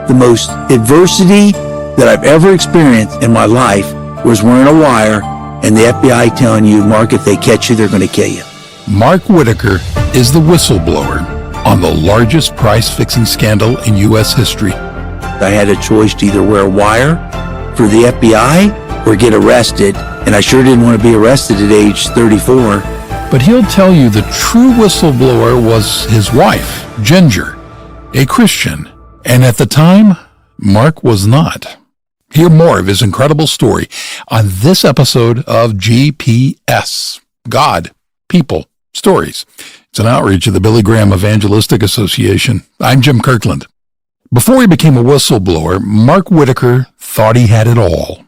The most adversity that I've ever experienced in my life was wearing a wire and the FBI telling you, Mark, if they catch you, they're going to kill you. Mark Whitaker is the whistleblower on the largest price-fixing scandal in U.S. history. I had a choice to either wear a wire for the FBI or get arrested, and I sure didn't want to be arrested at age 34. But he'll tell you the true whistleblower was his wife, Ginger, a Christian, and at the time, Mark was not. Hear more of his incredible story on this episode of GPS, God, People, Stories. It's an outreach of the Billy Graham Evangelistic Association. I'm Jim Kirkland. Before he became a whistleblower, Mark Whitaker thought he had it all.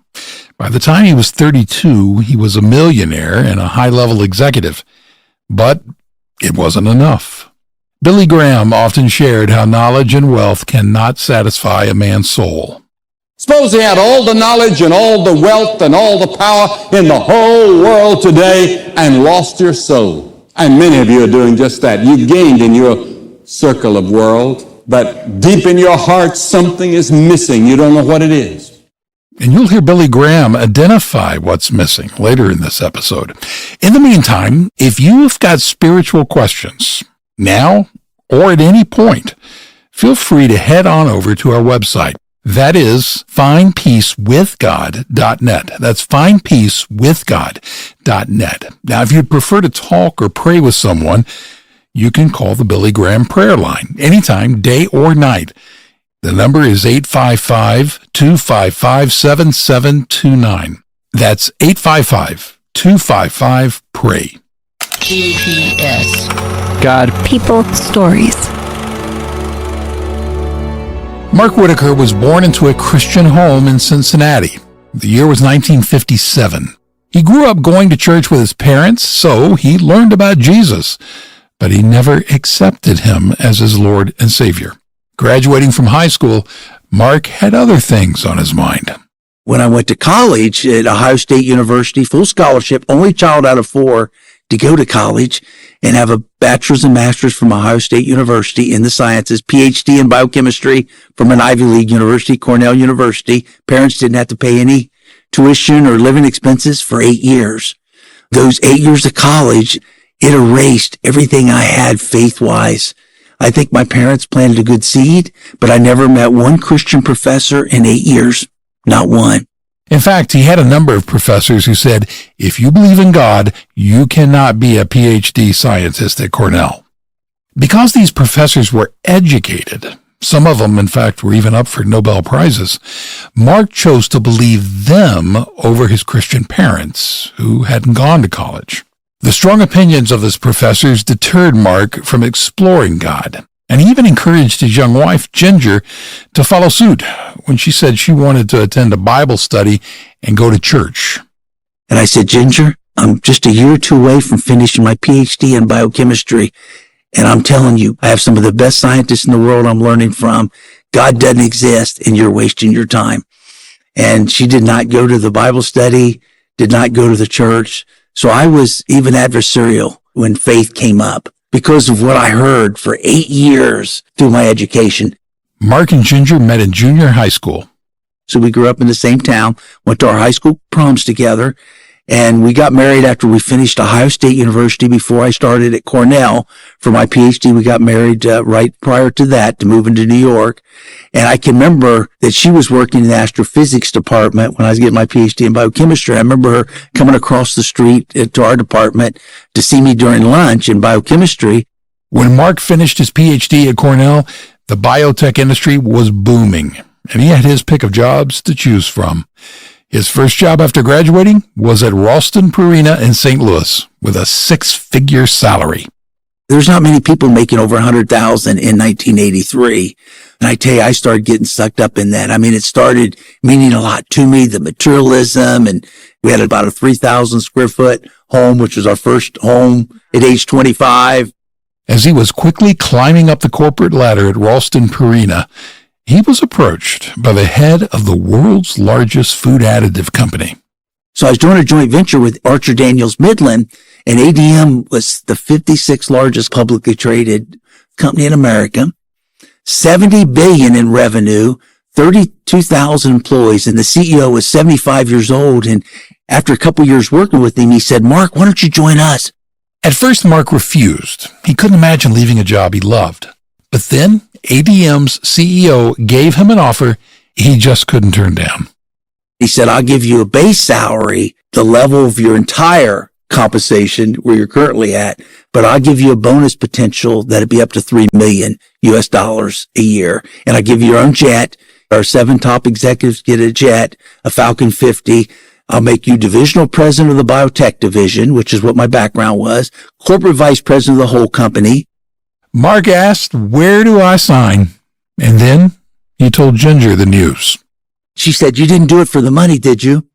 By the time he was 32, he was a millionaire and a high-level executive. But it wasn't enough. Billy Graham often shared how knowledge and wealth cannot satisfy a man's soul. Suppose he had all the knowledge and all the wealth and all the power in the whole world today and lost your soul. And many of you are doing just that. You gained in your circle of world, but deep in your heart, something is missing. You don't know what it is. And you'll hear Billy Graham identify what's missing later in this episode. In the meantime, if you've got spiritual questions, now or at any point, feel free to head on over to our website. That is findpeacewithgod.net. That's findpeacewithgod.net. Now, if you'd prefer to talk or pray with someone, you can call the Billy Graham prayer line anytime, day or night. The number is 855-255-7729. That's 855-255-PRAY. GPS. God, People, Stories. Mark Whitaker was born into a Christian home in Cincinnati. The year was 1957. He grew up going to church with his parents, so he learned about Jesus, but he never accepted him as his Lord and Savior. Graduating from high school, Mark had other things on his mind. When I went to college at Ohio State University, full scholarship, only child out of 4 to go to college and have a bachelor's and master's from Ohio State University in the sciences, PhD in biochemistry from an Ivy League university, Cornell University. Parents didn't have to pay any tuition or living expenses for 8 years. Those 8 years of college, it erased everything I had faith-wise. I think my parents planted a good seed, but I never met one Christian professor in 8 years. Not one. In fact, he had a number of professors who said, if you believe in God, you cannot be a PhD scientist at Cornell. Because these professors were educated, some of them, in fact, were even up for Nobel Prizes, Mark chose to believe them over his Christian parents, who hadn't gone to college. The strong opinions of his professors deterred Mark from exploring God, and he even encouraged his young wife, Ginger, to follow suit when she said she wanted to attend a Bible study and go to church. And I said, Ginger, I'm just a year or 2 away from finishing my PhD in biochemistry, and I'm telling you, I have some of the best scientists in the world I'm learning from. God doesn't exist, and you're wasting your time. And she did not go to the Bible study, did not go to the church. So I was even adversarial when faith came up because of what I heard for 8 years through my education. Mark and Ginger met in junior high school. So we grew up in the same town, went to our high school proms together, and we got married after we finished Ohio State University. Before I started at Cornell for my PhD, we got married right prior to that to move into New York. And I can remember that she was working in the astrophysics department when I was getting my PhD in biochemistry. I remember her coming across the street to our department to see me during lunch in biochemistry. When Mark finished his PhD at Cornell, the biotech industry was booming, and he had his pick of jobs to choose from. His first job after graduating was at Ralston Purina in St. Louis with a 6-figure salary. There's not many people making over 100,000 in 1983. And I tell you, I started getting sucked up in that. I mean, it started meaning a lot to me, the materialism, and we had about a 3,000 square foot home, which was our first home at age 25. As he was quickly climbing up the corporate ladder at Ralston Purina, he was approached by the head of the world's largest food additive company. So I was doing a joint venture with Archer Daniels Midland, and ADM was the 56th largest publicly traded company in America. $70 billion in revenue, 32,000 employees, and the CEO was 75 years old. And after a couple years working with him, he said, Mark, why don't you join us? At first, Mark refused. He couldn't imagine leaving a job he loved. But then ADM's CEO gave him an offer he just couldn't turn down. He said, I'll give you a base salary, the level of your entire compensation where you're currently at, but I'll give you a bonus potential that'd be up to $3 million a year. And I'll give you your own jet. Our 7 top executives get a jet, a Falcon 50. I'll make you divisional president of the biotech division, which is what my background was, corporate vice president of the whole company. Mark asked, where do I sign? And then he told Ginger the news. She said, you didn't do it for the money, did you?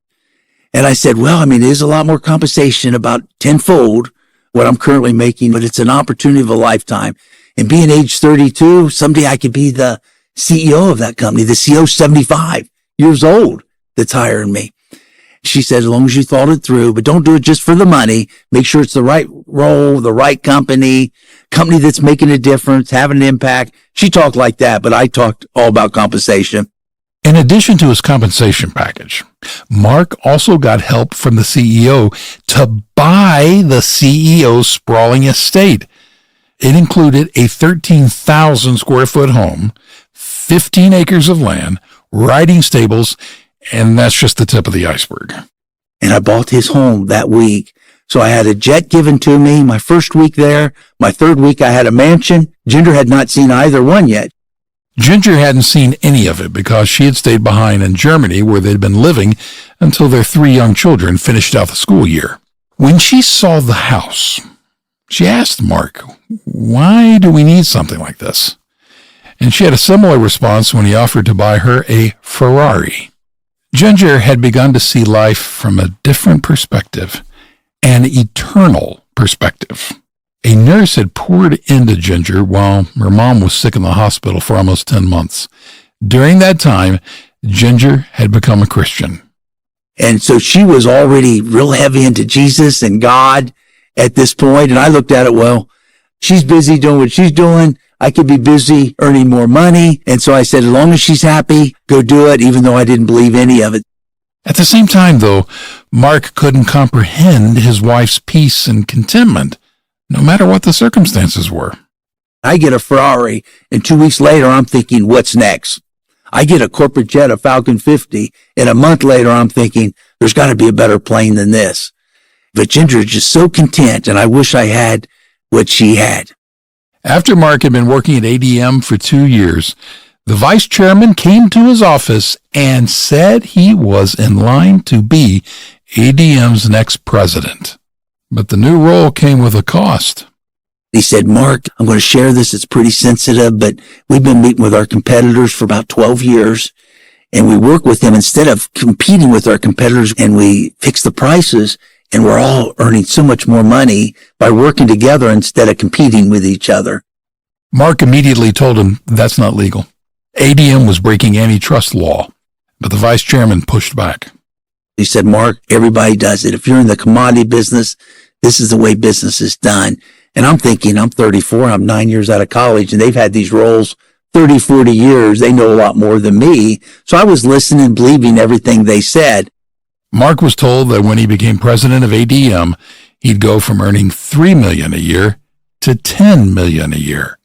And I said, well, it is a lot more compensation, about tenfold what I'm currently making, but it's an opportunity of a lifetime. And being age 32, someday I could be the CEO of that company. The CEO's 75 years old that's hiring me. She said, as long as you thought it through, but don't do it just for the money. Make sure it's the right role, the right company that's making a difference, having an impact. She talked like that, but I talked all about compensation. In addition to his compensation package, Mark also got help from the CEO to buy the CEO's sprawling estate. It included a 13,000 square foot home, 15 acres of land, riding stables, and that's just the tip of the iceberg. And I bought his home that week. So I had a jet given to me my first week there. My third week, I had a mansion. Ginger had not seen either one yet. Ginger hadn't seen any of it because she had stayed behind in Germany where they'd been living until their 3 young children finished out the school year. When she saw the house, she asked Mark, why do we need something like this? And she had a similar response when he offered to buy her a Ferrari. Ginger had begun to see life from a different perspective, an eternal perspective. A nurse had poured into Ginger while her mom was sick in the hospital for almost 10 months. During that time, Ginger had become a Christian. And so she was already real heavy into Jesus and God at this point. And I looked at it, well, she's busy doing what she's doing. I could be busy earning more money. And so I said, as long as she's happy, go do it, even though I didn't believe any of it. At the same time, though, Mark couldn't comprehend his wife's peace and contentment, no matter what the circumstances were. I get a Ferrari, and 2 weeks later, I'm thinking, what's next? I get a corporate jet, a Falcon 50, and a month later, I'm thinking, there's got to be a better plane than this. But Ginger is just so content, and I wish I had what she had. After Mark had been working at ADM for 2 years, the vice chairman came to his office and said he was in line to be ADM's next president. But the new role came with a cost. He said, Mark, I'm going to share this. It's pretty sensitive, but we've been meeting with our competitors for about 12 years, and we work with them instead of competing with our competitors, and we fix the prices, and we're all earning so much more money by working together instead of competing with each other. Mark immediately told him that's not legal. ADM was breaking antitrust law, but the vice chairman pushed back. He said, Mark, everybody does it. If you're in the commodity business, this is the way business is done. And I'm thinking, I'm 34, I'm 9 years out of college, and they've had these roles 30, 40 years. They know a lot more than me. So I was listening, believing everything they said. Mark was told that when he became president of ADM, he'd go from earning $3 million a year to $10 million a year.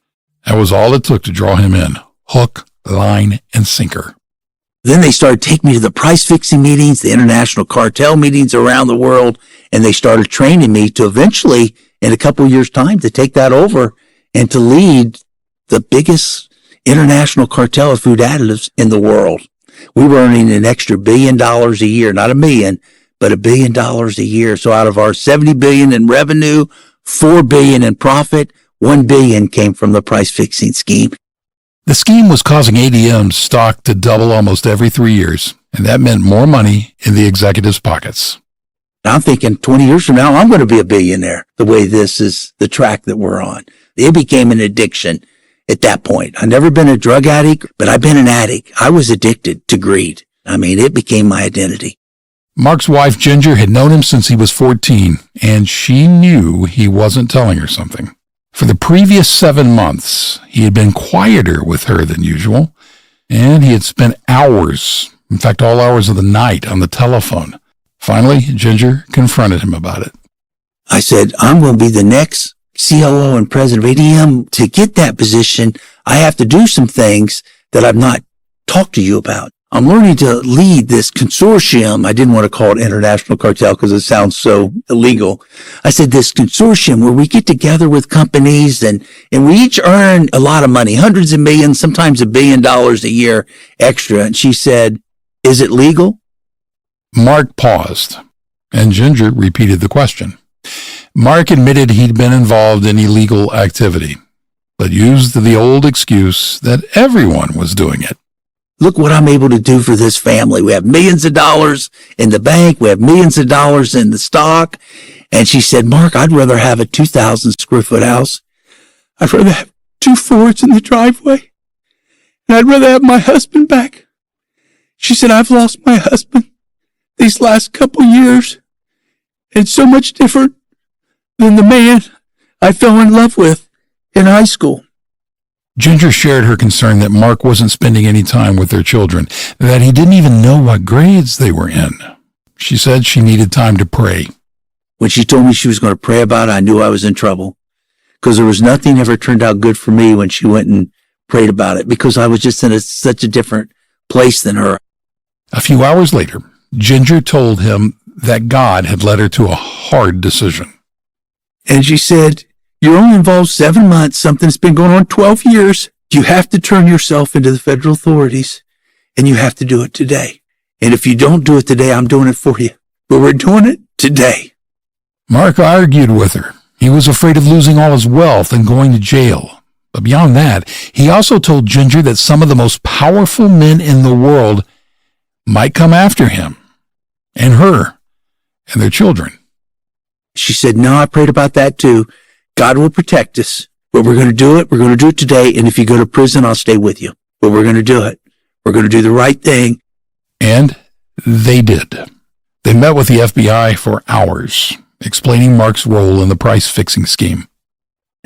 That was all it took to draw him in. Hook, line, and sinker. Then they started taking me to the price-fixing meetings, the international cartel meetings around the world, and they started training me to eventually, in a couple of years' time, to take that over and to lead the biggest international cartel of food additives in the world. We were earning an extra $1 billion a year, not $1 million, but $1 billion a year. So out of our $70 billion in revenue, $4 billion in profit, $1 billion came from the price-fixing scheme. The scheme was causing ADM's stock to double almost every 3 years, and that meant more money in the executives' pockets. I'm thinking 20 years from now, I'm going to be a billionaire, the way this is the track that we're on. It became an addiction at that point. I've never been a drug addict, but I've been an addict. I was addicted to greed. It became my identity. Mark's wife, Ginger, had known him since he was 14, and she knew he wasn't telling her something. For the previous 7 months, he had been quieter with her than usual, and he had spent hours, in fact, all hours of the night, on the telephone. Finally, Ginger confronted him about it. I said, I'm going to be the next COO and president of ADM. To get that position, I have to do some things that I've not talked to you about. I'm learning to lead this consortium. I didn't want to call it international cartel because it sounds so illegal. I said this consortium where we get together with companies and we each earn a lot of money, hundreds of millions, sometimes $1 billion a year extra. And she said, is it legal? Mark paused, and Ginger repeated the question. Mark admitted he'd been involved in illegal activity, but used the old excuse that everyone was doing it. Look what I'm able to do for this family. We have millions of dollars in the bank. We have millions of dollars in the stock. And she said, Mark, I'd rather have a 2,000 square foot house. I'd rather have 2 Fords in the driveway. And I'd rather have my husband back. She said, I've lost my husband these last couple years. It's so much different than the man I fell in love with in high school. Ginger shared her concern that Mark wasn't spending any time with their children, that he didn't even know what grades they were in. She said she needed time to pray. When she told me she was going to pray about it, I knew I was in trouble because there was nothing ever turned out good for me when she went and prayed about it because I was just in such a different place than her. A few hours later, Ginger told him that God had led her to a hard decision. And she said, you're only involved 7 months, something that's been going on 12 years. You have to turn yourself into the federal authorities, and you have to do it today. And if you don't do it today, I'm doing it for you. But we're doing it today. Mark argued with her. He was afraid of losing all his wealth and going to jail. But beyond that, he also told Ginger that some of the most powerful men in the world might come after him and her and their children. She said, no, I prayed about that too. God will protect us, but we're going to do it. We're going to do it today. And if you go to prison, I'll stay with you, but we're going to do it. We're going to do the right thing. And they did. They met with the FBI for hours, explaining Mark's role in the price-fixing scheme.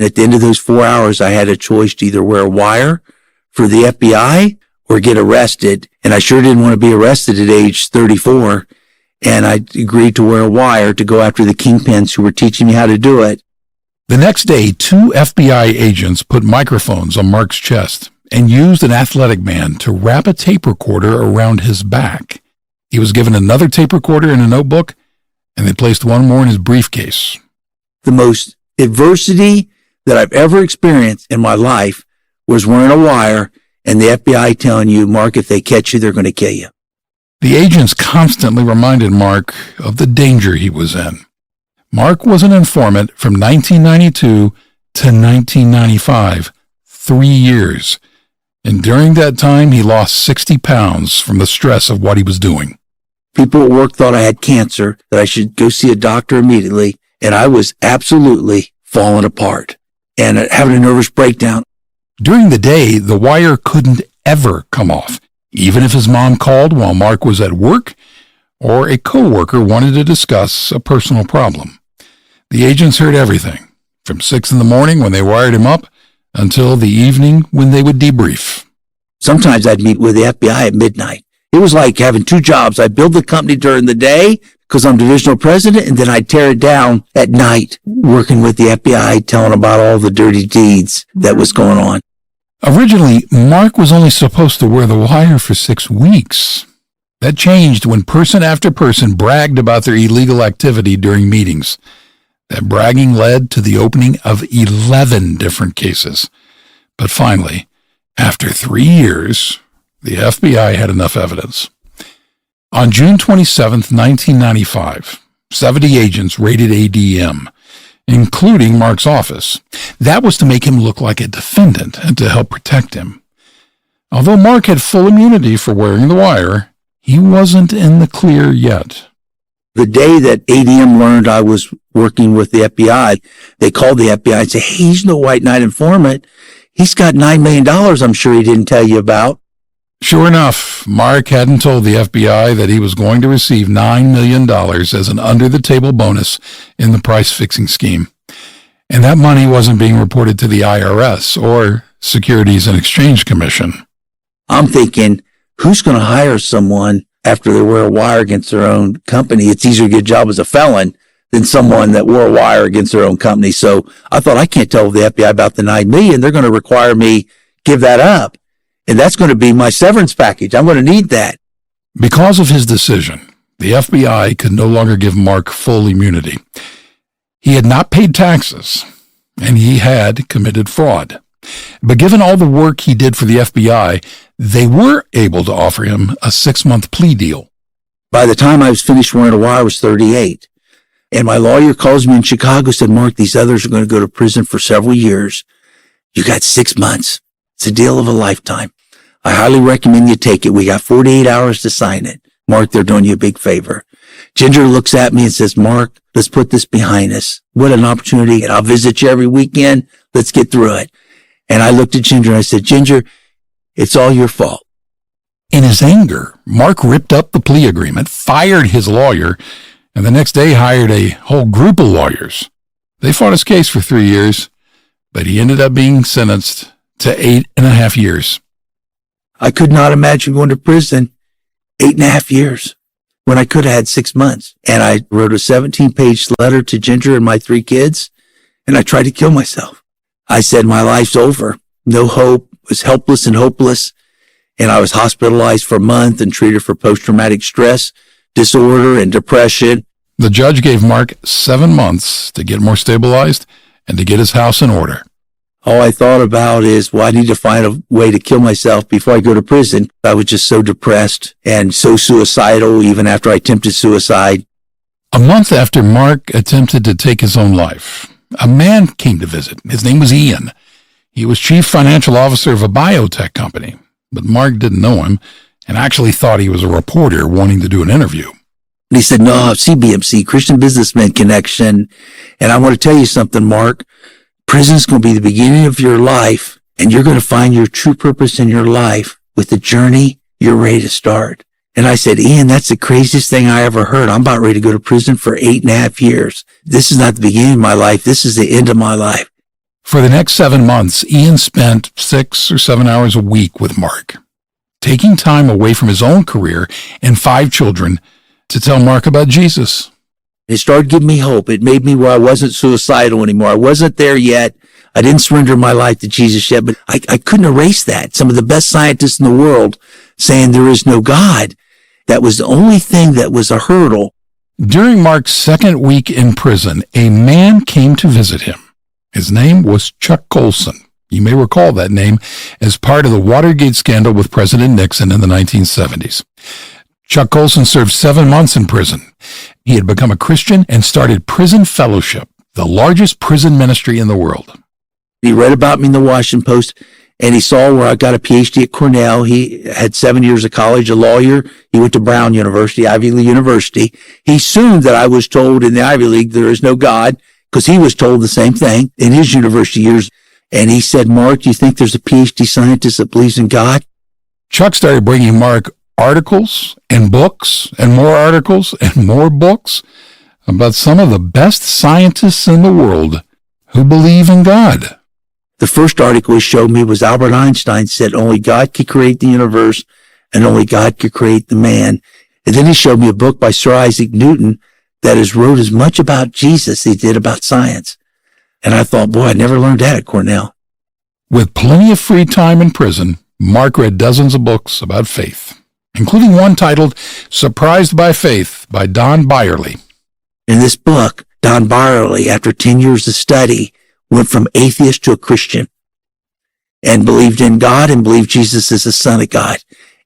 At the end of those 4 hours, I had a choice to either wear a wire for the FBI or get arrested. And I sure didn't want to be arrested at age 34. And I agreed to wear a wire to go after the kingpins who were teaching me how to do it. The next day, 2 FBI agents put microphones on Mark's chest and used an athletic band to wrap a tape recorder around his back. He was given another tape recorder and a notebook, and they placed one more in his briefcase. The most adversity that I've ever experienced in my life was wearing a wire and the FBI telling you, Mark, if they catch you, they're going to kill you. The agents constantly reminded Mark of the danger he was in. Mark was an informant from 1992 to 1995, 3 years. And during that time, he lost 60 pounds from the stress of what he was doing. People at work thought I had cancer, that I should go see a doctor immediately, and I was absolutely falling apart and having a nervous breakdown. During the day, the wire couldn't ever come off, even if his mom called while Mark was at work or a coworker wanted to discuss a personal problem. The agents heard everything, from 6 in the morning when they wired him up until the evening when they would debrief. Sometimes I'd meet with the FBI at midnight. It was like having 2 jobs. I'd build the company during the day because I'm divisional president, and then I'd tear it down at night, working with the FBI, telling about all the dirty deeds that was going on. Originally, Mark was only supposed to wear the wire for 6 weeks. That changed when person after person bragged about their illegal activity during meetings. That bragging led to the opening of 11 different cases. But finally, after 3 years, the FBI had enough evidence. On June 27, 1995, 70 agents raided ADM, including Mark's office. That was to make him look like a defendant and to help protect him. Although Mark had full immunity for wearing the wire, he wasn't in the clear yet. The day that ADM learned I was working with the FBI, they called the FBI and said, hey, he's no white knight informant. He's got $9 million I'm sure he didn't tell you about. Sure enough, Mark hadn't told the FBI that he was going to receive $9 million as an under-the-table bonus in the price-fixing scheme. And that money wasn't being reported to the IRS or Securities and Exchange Commission. I'm thinking, who's going to hire someone after they wear a wire against their own company? It's easier to get a job as a felon than someone that wore a wire against their own company. So I thought, I can't tell the FBI about the $9 million. They're going to require me give that up. And that's going to be my severance package. I'm going to need that. Because of his decision, the FBI could no longer give Mark full immunity. He had not paid taxes, and he had committed fraud. But given all the work he did for the FBI, they were able to offer him a 6-month plea deal. By the time I was finished wearing a wire, I was 38. And my lawyer calls me in Chicago, said, Mark, these others are going to go to prison for several years. You got 6 months. It's a deal of a lifetime. I highly recommend you take it. We got 48 hours to sign it. Mark, they're doing you a big favor. Ginger looks at me and says, Mark, let's put this behind us. What an opportunity. And I'll visit you every weekend. Let's get through it. And I looked at Ginger and I said, Ginger, it's all your fault. In his anger, Mark ripped up the plea agreement, fired his lawyer, and the next day hired a whole group of lawyers. They fought his case for 3 years, but he ended up being sentenced to 8.5 years. I could not imagine going to prison 8.5 years when I could have had 6 months. And I wrote a 17-page letter to Ginger and my 3 kids, and I tried to kill myself. I said, my life's over. No hope. Was helpless and hopeless. And I was hospitalized for a month and treated for post-traumatic stress disorder and depression. The judge gave Mark 7 months to get more stabilized and to get his house in order. All I thought about is, well, I need to find a way to kill myself before I go to prison. I was just so depressed and so suicidal even after I attempted suicide. A month after Mark attempted to take his own life, a man came to visit. His name was Ian. He was chief financial officer of a biotech company, but Mark didn't know him and actually thought he was a reporter wanting to do an interview. And he said, no, CBMC, Christian Businessman Connection. And I want to tell you something, Mark. Prison's going to be the beginning of your life, and you're going to find your true purpose in your life with the journey you're ready to start. And I said, Ian, that's the craziest thing I ever heard. I'm about ready to go to prison for 8.5 years. This is not the beginning of my life. This is the end of my life. For the next 7 months, Ian spent 6 or 7 hours a week with Mark, taking time away from his own career and 5 children to tell Mark about Jesus. It started giving me hope. It made me where I wasn't suicidal anymore. I wasn't there yet. I didn't surrender my life to Jesus yet, but I couldn't erase that. Some of the best scientists in the world saying there is no God. That was the only thing that was a hurdle. During Mark's second week in prison, a man came to visit him. His name was Chuck Colson. You may recall that name as part of the Watergate scandal with President Nixon in the 1970s. Chuck Colson served 7 months in prison. He had become a Christian and started Prison Fellowship, the largest prison ministry in the world. He read about me in the Washington Post, and he saw where I got a PhD at Cornell. He had 7 years of college, a lawyer. He went to Brown University, Ivy League University. He assumed that I was told in the Ivy League there is no God, because he was told the same thing in his university years. And he said, Mark, do you think there's a PhD scientist that believes in God? Chuck started bringing Mark articles and books and more articles and more books about some of the best scientists in the world who believe in God. The first article he showed me was Albert Einstein said only God could create the universe and only God could create the man. And then he showed me a book by Sir Isaac Newton that has wrote as much about Jesus as he did about science. And I thought, boy, I never learned that at Cornell. With plenty of free time in prison, Mark read dozens of books about faith, including one titled Surprised by Faith by Don Byerly. In this book, Don Byerly, after 10 years of study, went from atheist to a Christian and believed in God and believed Jesus is the Son of God.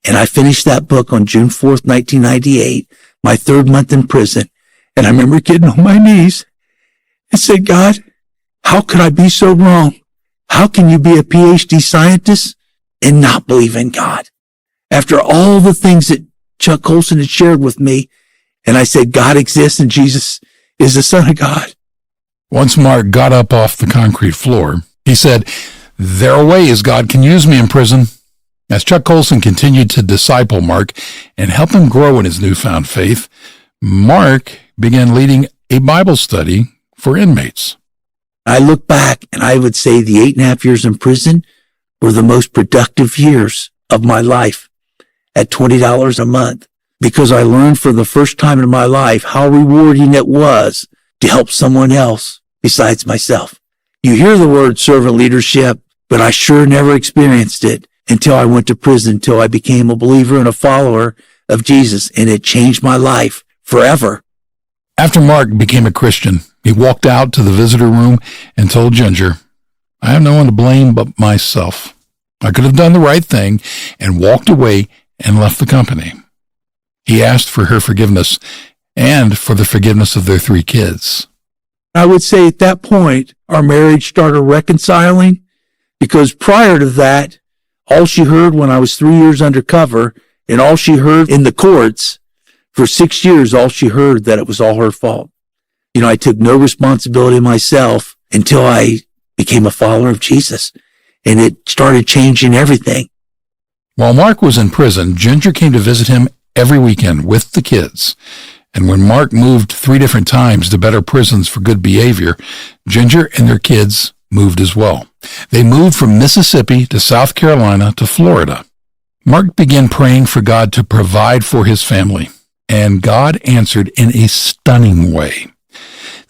And I finished that book on June 4th, 1998, my 3rd month in prison. And I remember getting on my knees and said, God, how could I be so wrong? How can you be a PhD scientist and not believe in God? After all the things that Chuck Colson had shared with me, and I said, God exists and Jesus is the Son of God. Once Mark got up off the concrete floor, he said, there are ways God can use me in prison. As Chuck Colson continued to disciple Mark and help him grow in his newfound faith, Mark began leading a Bible study for inmates. I look back and I would say the 8.5 years in prison were the most productive years of my life at $20 a month, because I learned for the first time in my life how rewarding it was to help someone else besides myself. You hear the word servant leadership, but I sure never experienced it until I went to prison, until I became a believer and a follower of Jesus, and it changed my life forever. After Mark became a Christian, he walked out to the visitor room and told Ginger, "I have no one to blame but myself. I could have done the right thing," and walked away and left the company. He asked for her forgiveness and for the forgiveness of their 3 kids. I would say at that point, our marriage started reconciling, because prior to that, all she heard when I was 3 years undercover, and all she heard in the courts for 6 years, all she heard that it was all her fault. I took no responsibility myself until I became a follower of Jesus, and it started changing everything. While Mark was in prison, Ginger came to visit him every weekend with the kids. And when Mark moved 3 different times to better prisons for good behavior, Ginger and their kids moved as well. They moved from Mississippi to South Carolina to Florida. Mark began praying for God to provide for his family, and God answered in a stunning way.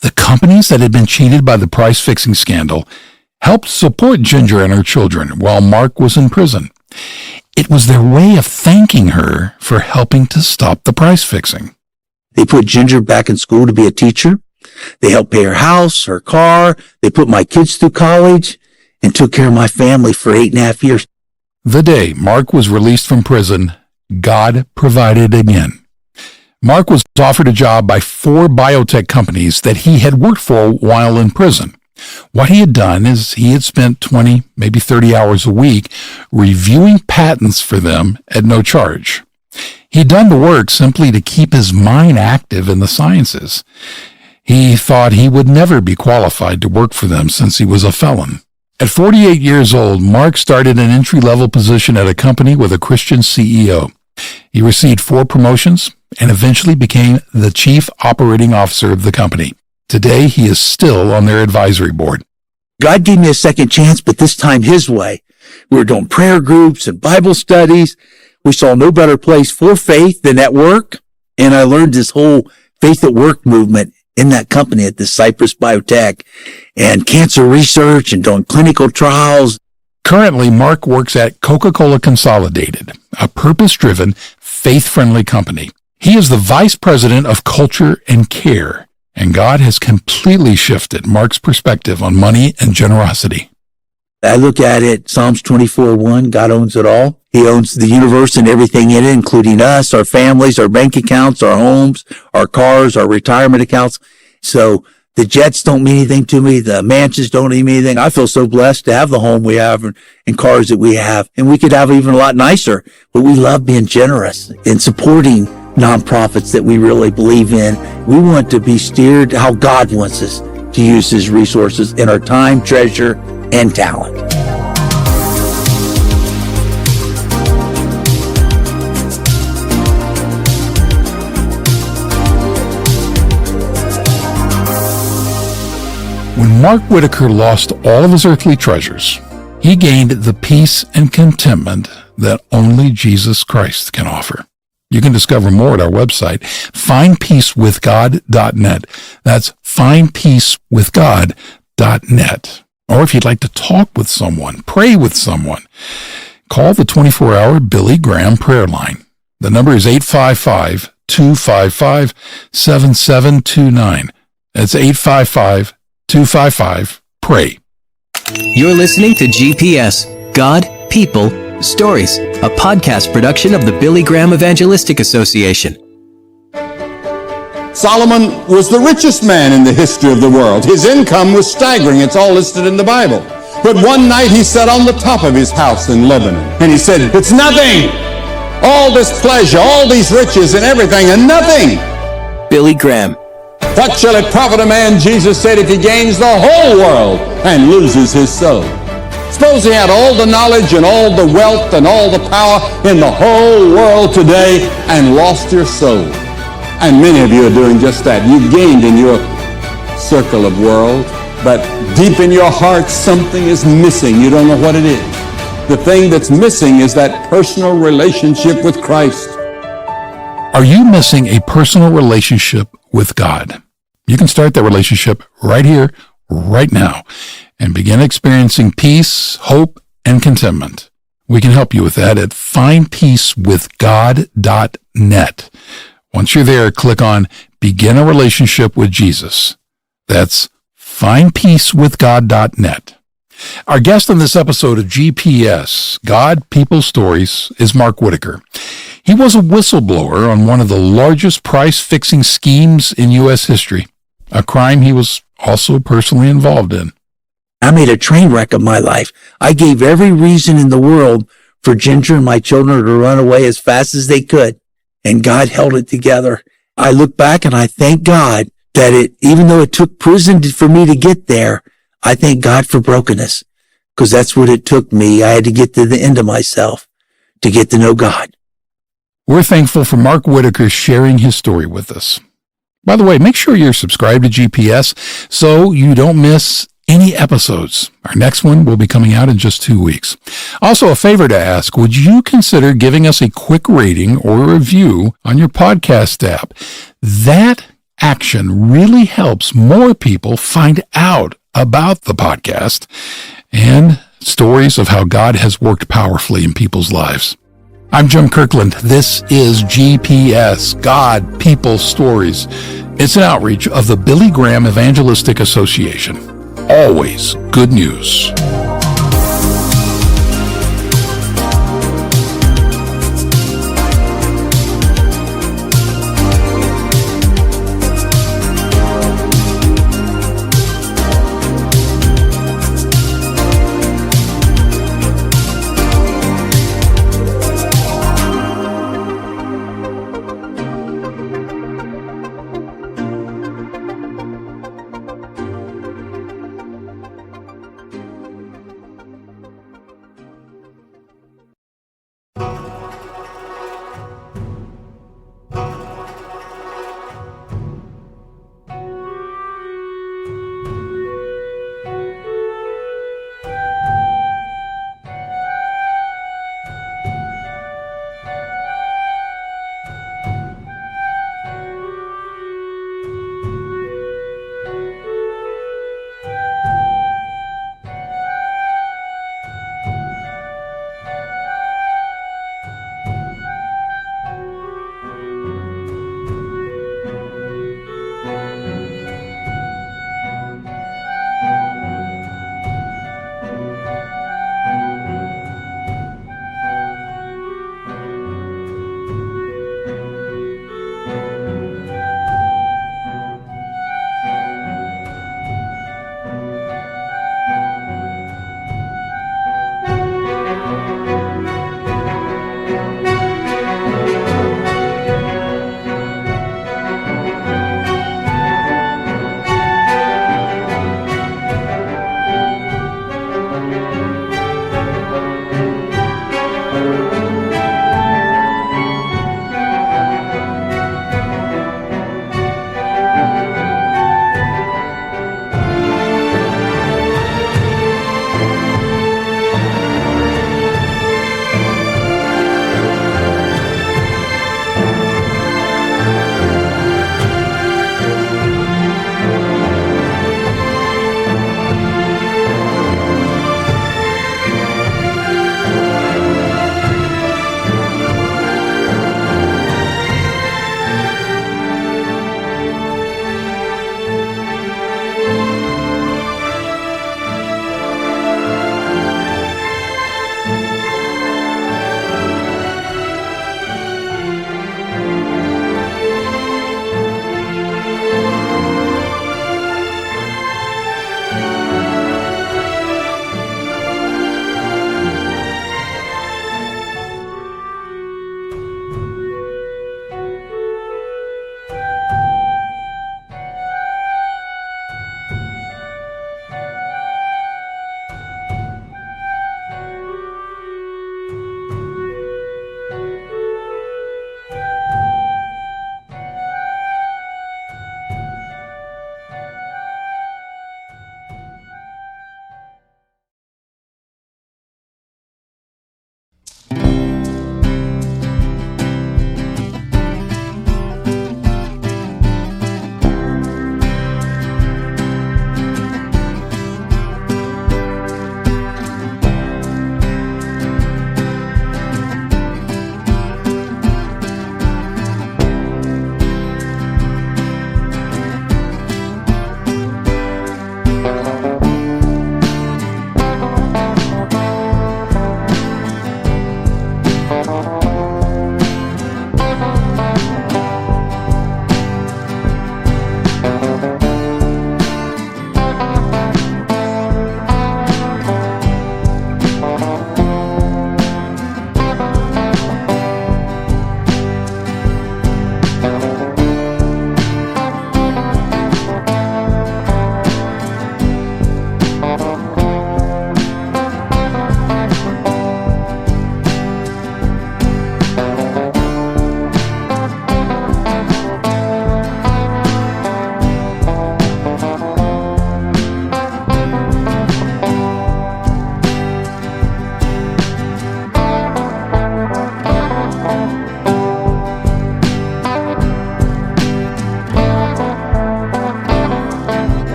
The companies that had been cheated by the price-fixing scandal helped support Ginger and her children while Mark was in prison. It was their way of thanking her for helping to stop the price-fixing. They put Ginger back in school to be a teacher. They helped pay her house, her car. They put my kids through college and took care of my family for 8.5 years. The day Mark was released from prison, God provided again. Mark was offered a job by 4 biotech companies that he had worked for while in prison. What he had done is he had spent 20, maybe 30 hours a week reviewing patents for them at no charge. He'd done the work simply to keep his mind active in the sciences. He thought he would never be qualified to work for them since he was a felon. At 48 years old, Mark started an entry-level position at a company with a Christian CEO. He received 4 promotions and eventually became the chief operating officer of the company. Today, he is still on their advisory board. God gave me a second chance, but this time his way. We were doing prayer groups and Bible studies. We saw no better place for faith than at work. And I learned this whole faith at work movement in that company at the Cypress Biotech, and cancer research and doing clinical trials. Currently, Mark works at Coca-Cola Consolidated, a purpose-driven, faith-friendly company. He is the vice president of culture and care, and God has completely shifted Mark's perspective on money and generosity. I look at it, Psalms 24:1, God owns it all. He owns the universe and everything in it, including us, our families, our bank accounts, our homes, our cars, our retirement accounts. So the jets don't mean anything to me. The mansions don't mean anything. I feel so blessed to have the home we have and cars that we have. And we could have even a lot nicer, but we love being generous and supporting nonprofits that we really believe in. We want to be steered how God wants us to use his resources in our time, treasure, and talent. When Mark Whitaker lost all of his earthly treasures, he gained the peace and contentment that only Jesus Christ can offer. You can discover more at our website, findpeacewithgod.net. That's findpeacewithgod.net. Or if you'd like to talk with someone, pray with someone, call the 24-hour Billy Graham prayer line. The number is 855-255-7729. That's 855-255-PRAY. You're listening to GPS, God, People, Stories, a podcast production of the Billy Graham Evangelistic Association. Solomon was the richest man in the history of the world. His income was staggering. It's all listed in the Bible. But one night he sat on the top of his house in Lebanon, and he said, "It's nothing. All this pleasure, all these riches and everything, and nothing." Billy Graham. What shall it profit a man, Jesus said, if he gains the whole world and loses his soul? Suppose he had all the knowledge and all the wealth and all the power in the whole world today and lost your soul. And many of you are doing just that. You've gained in your circle of world but deep in your heart, something is missing. You don't know what it is. The thing that's missing is that personal relationship with Christ. Are you missing a personal relationship with God? You can start that relationship right here, right now, and begin experiencing peace, hope, and contentment. We can help you with that at findpeacewithgod.net. Once you're there, click on Begin a Relationship with Jesus. That's findpeacewithgod.net. Our guest on this episode of GPS, God, People, Stories, is Mark Whitaker. He was a whistleblower on one of the largest price-fixing schemes in U.S. history, a crime he was also personally involved in. I made a train wreck of my life. I gave every reason in the world for Ginger and my children to run away as fast as they could, and God held it together. I look back and I thank God that even though it took prison for me to get there, I thank God for brokenness, because that's what it took me. I had to get to the end of myself to get to know God. We're thankful for Mark Whitaker sharing his story with us. By the way, make sure you're subscribed to GPS so you don't miss any episodes. Our next one will be coming out in just 2 weeks. Also, a favor to ask, would you consider giving us a quick rating or a review on your podcast app? That action really helps more people find out about the podcast and stories of how God has worked powerfully in people's lives. I'm Jim Kirkland. This is GPS, God, People, Stories. It's an outreach of the Billy Graham Evangelistic Association. Always good news.